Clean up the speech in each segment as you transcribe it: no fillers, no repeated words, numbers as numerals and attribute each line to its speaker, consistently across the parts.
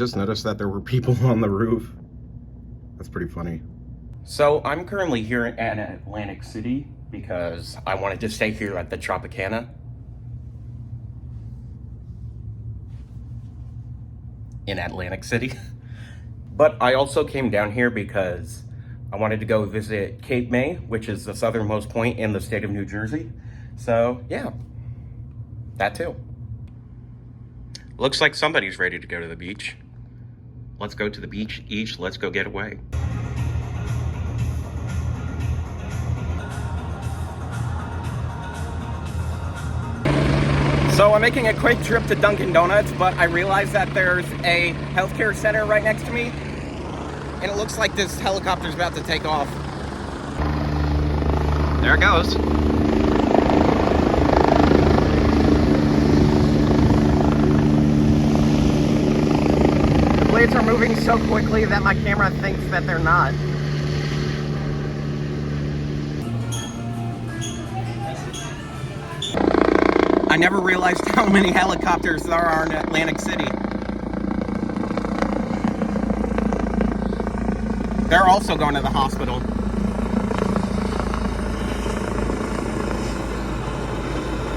Speaker 1: just noticed that there were people on the roof. That's pretty funny. So I'm currently here at Atlantic City because I wanted to stay here at the Tropicana in Atlantic City. But I also came down here because I wanted to go visit Cape May, which is the southernmost point in the state of New Jersey. So yeah, that too. Looks like somebody's ready to go to the beach. Let's go to the beach each. Let's go get away. So I'm making a quick trip to Dunkin' Donuts, but I realized that there's a healthcare center right next to me, and it looks like this helicopter's about to take off. There it goes. The blades are moving so quickly that my camera thinks that they're not. I never realized how many helicopters there are in Atlantic City. They're also going to the hospital.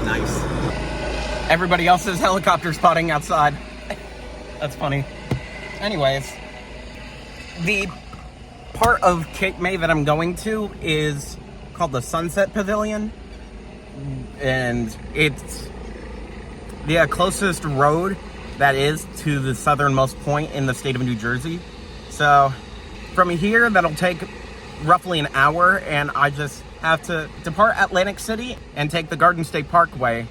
Speaker 1: Nice. Everybody else is helicopter spotting outside. That's funny. Anyways, the part of Cape May that I'm going to is called the Sunset Pavilion. And it's the closest road that is to the southernmost point in the state of New Jersey. So from here, that'll take roughly an hour, and I just have to depart Atlantic City and take the Garden State Parkway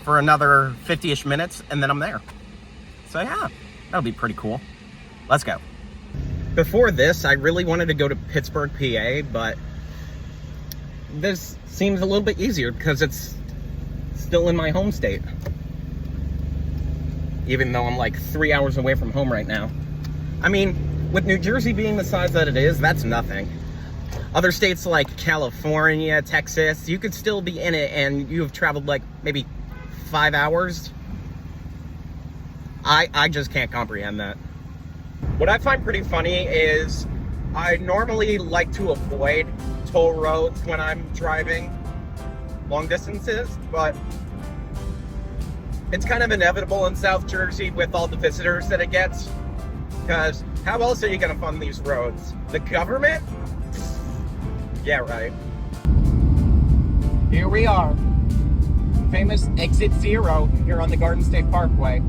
Speaker 1: for another 50-ish minutes, and then I'm there. So yeah, that'll be pretty cool. Let's go. Before this, I really wanted to go to Pittsburgh, PA, but this seems a little bit easier because it's still in my home state. Even though I'm like 3 hours away from home right now. I mean, with New Jersey being the size that it is, that's nothing. Other states like California, Texas, you could still be in it and you have traveled like maybe 5 hours. I just can't comprehend that. What I find pretty funny is I normally like to avoid toll roads when I'm driving long distances, but it's kind of inevitable in South Jersey with all the visitors that it gets, because how else are you going to fund these roads? The government? Yeah, right. Here we are. Famous exit 0 here on the Garden State Parkway.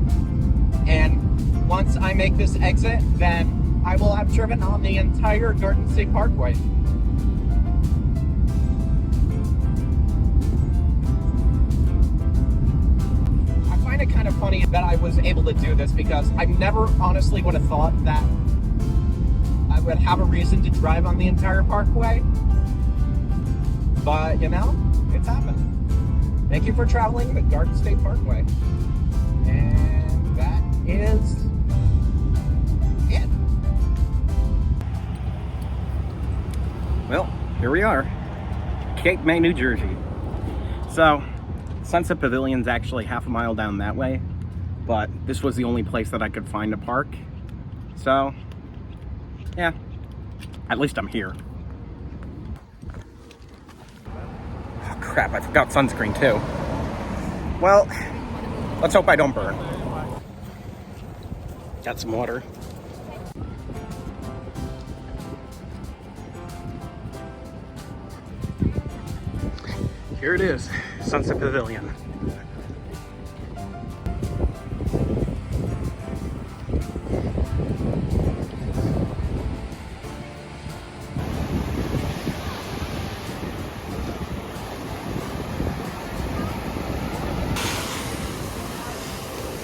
Speaker 1: And once I make this exit, then I will have driven on the entire Garden State Parkway. It kind of funny that I was able to do this because I never honestly would have thought that I would have a reason to drive on the entire parkway, but you know, it's happened. Thank you for traveling the Garden State Parkway, and that is it. Well, here we are, Cape May, New Jersey. So Sunset Pavilion's actually half a mile down that way, but this was the only place that I could find to park. So, yeah, at least I'm here. Oh, crap, I forgot sunscreen too. Well, let's hope I don't burn. Got some water. Here it is, Sunset Pavilion.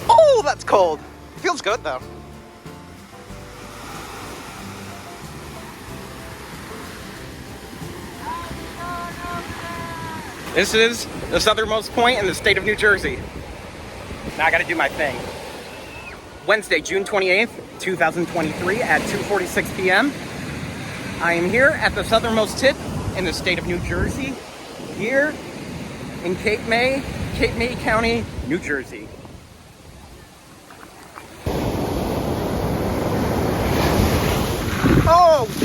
Speaker 1: Oh, that's cold. Feels good though. This is the southernmost point in the state of New Jersey. Now I gotta do my thing. Wednesday, June 28th, 2023 at 2:46 p.m. I am here at the southernmost tip in the state of New Jersey, here in Cape May County, New Jersey.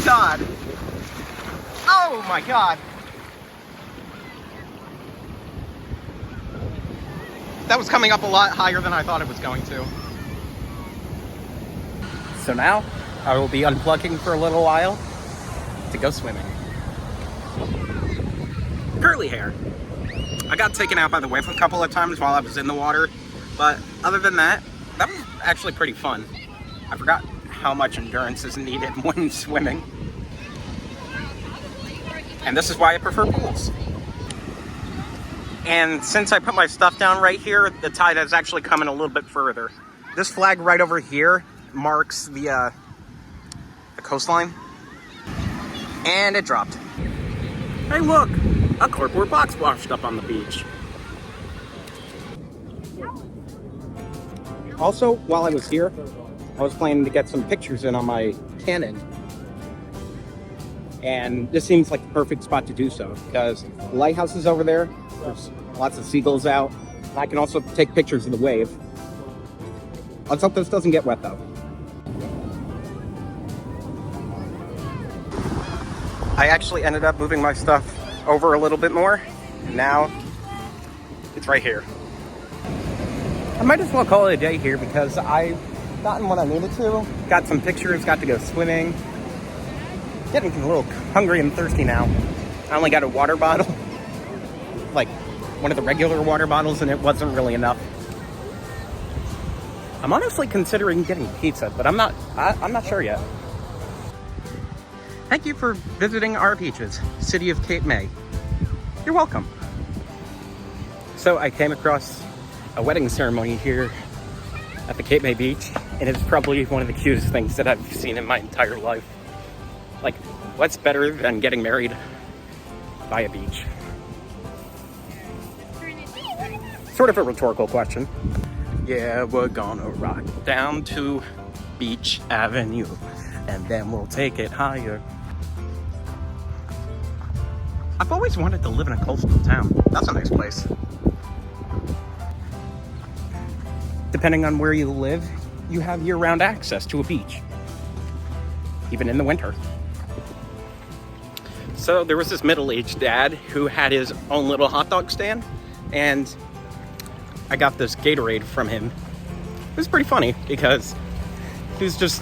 Speaker 1: god. Oh my god. That was coming up a lot higher than I thought it was going to. So now, I will be unplugging for a little while to go swimming. Curly hair. I got taken out by the wave a couple of times while I was in the water, but other than that, that was actually pretty fun. I forgot how much endurance is needed when swimming. And this is why I prefer pools. And since I put my stuff down right here, the tide is actually coming a little bit further. This flag right over here marks the coastline. And it dropped. Hey look, a cardboard box washed up on the beach. Also, while I was here, I was planning to get some pictures in on my Canon. And this seems like the perfect spot to do so, because the lighthouse is over there, there's lots of seagulls out, and I can also take pictures of the wave. Let's hope this doesn't get wet though. I actually ended up moving my stuff over a little bit more, and now it's right here. I might as well call it a day here because I've gotten what I needed to, got some pictures, got to go swimming. Getting a little hungry and thirsty now. I only got a water bottle, like one of the regular water bottles, and it wasn't really enough. I'm honestly considering getting pizza, but I'm not sure yet. Thank you for visiting our beaches, city of Cape May. You're welcome. So I came across a wedding ceremony here at the Cape May beach, and it's probably one of the cutest things that I've seen in my entire life. Like, what's better than getting married by a beach? Sort of a rhetorical question. Yeah, we're gonna rock down to Beach Avenue, and then we'll take it higher. I've always wanted to live in a coastal town. That's a nice place. Depending on where you live, you have year-round access to a beach, even in the winter. So there was this middle-aged dad who had his own little hot dog stand, and I got this Gatorade from him. It was pretty funny because he was just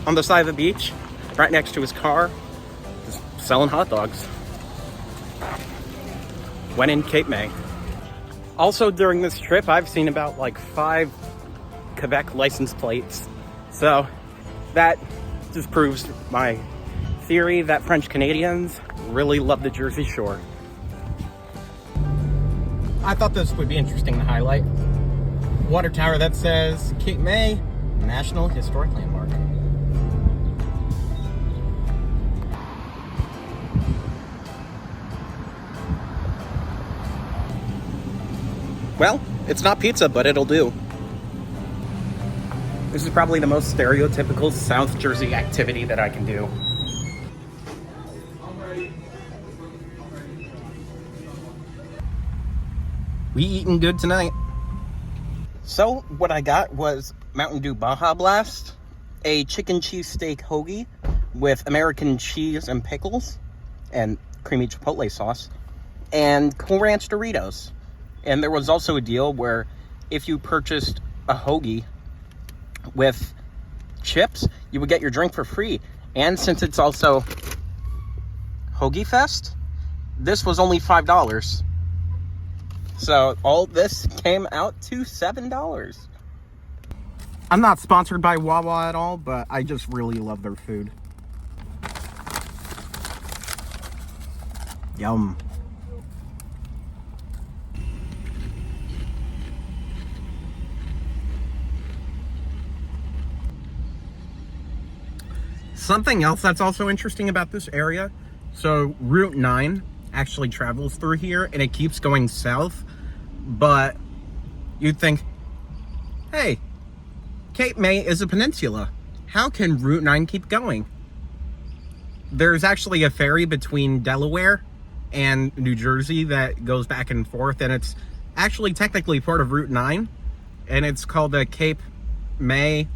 Speaker 1: on the side of the beach, right next to his car, just selling hot dogs. When in Cape May. Also during this trip, I've seen about like 5 Quebec license plates. So that just proves my theory that French Canadians really love the Jersey Shore. I thought this would be interesting to highlight. Water tower that says Cape May, National Historic Landmark. Well, it's not pizza, but it'll do. This is probably the most stereotypical South Jersey activity that I can do. We eating good tonight. So what I got was Mountain Dew Baja Blast, a chicken cheesesteak hoagie with American cheese and pickles and creamy chipotle sauce, and Cool Ranch Doritos. And there was also a deal where if you purchased a hoagie with chips, you would get your drink for free. And since it's also Hoagie Fest, this was only $5. So all this came out to $7. I'm not sponsored by Wawa at all, but I just really love their food. Yum. Something else that's also interesting about this area, so Route 9 actually travels through here and it keeps going south, but you'd think, hey, Cape May is a peninsula. How can Route 9 keep going? There's actually a ferry between Delaware and New Jersey that goes back and forth, and it's actually technically part of Route 9, and it's called the Cape May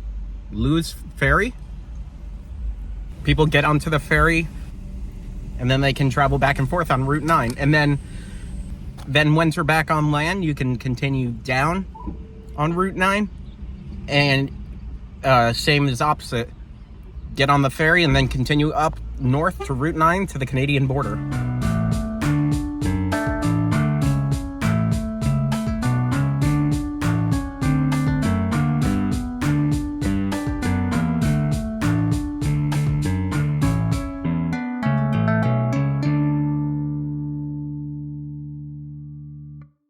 Speaker 1: Lewis Ferry. People get onto the ferry, and then they can travel back and forth on Route 9. And then once you're back on land, you can continue down on Route 9. And same as opposite. Get on the ferry and then continue up north to Route 9 to the Canadian border.